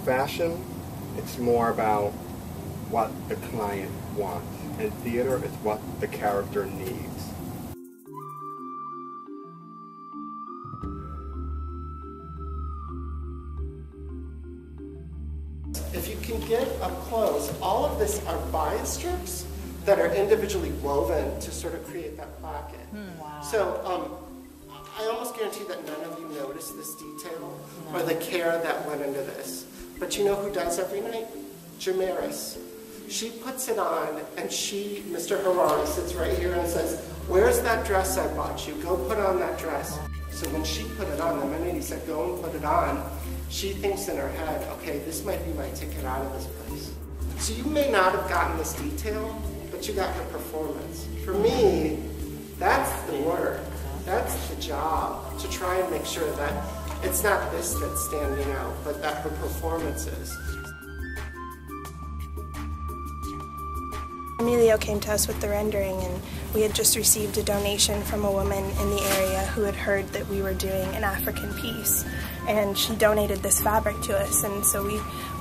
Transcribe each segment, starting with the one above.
Fashion, it's more about what the client wants. In theater, it's what the character needs. If you can get up close, all of this are bias strips that are individually woven to sort of create that placket. Wow. So I almost guarantee that none of you notice this detail or the care that went into this. But you know who does every night? Jamaris. She puts it on, and Mr. Haran sits right here and says, "Where's that dress I bought you? Go put on that dress." So when she put it on, the minute he said, "Go and put it on," she thinks in her head, "Okay, this might be my ticket out of this place." So you may not have gotten this detail, but you got her performance. For me, that's the work. That's the job, to try and make sure that it's not this that's standing out, but that her performance is. Emilio came to us with the rendering, and we had just received a donation from a woman in the area who had heard that we were doing an African piece, and she donated this fabric to us. And so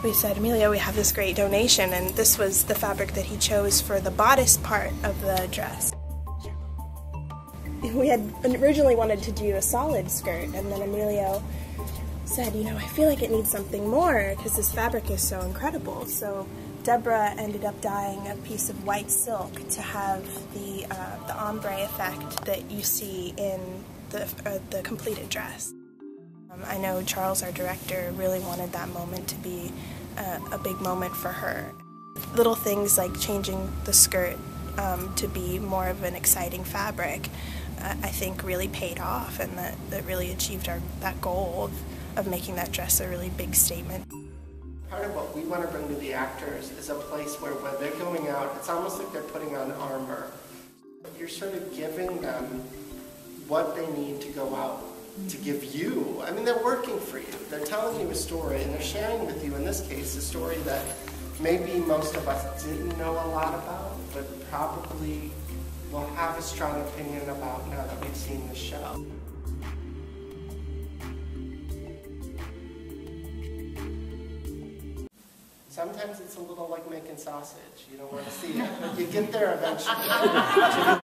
we said, "Emilio, we have this great donation," and this was the fabric that he chose for the bodice part of the dress. We had originally wanted to do a solid skirt, and then Emilio said, I feel like it needs something more because this fabric is so incredible. So Deborah ended up dyeing a piece of white silk to have the ombre effect that you see in the completed dress. I know Charles, our director, really wanted that moment to be a big moment for her. Little things like changing the skirt to be more of an exciting fabric, I think really paid off, and that really achieved that goal of making that dress a really big statement. Part of what we want to bring to the actors is a place where when they're going out, it's almost like they're putting on armor. You're sort of giving them what they need to go out to give you. I mean, they're working for you. They're telling you a story, and they're sharing with you, in this case, a story that maybe most of us didn't know a lot about, but probably will have a strong opinion about now that we've seen the show. Sometimes it's a little like making sausage. You don't want to see it, but you get there eventually.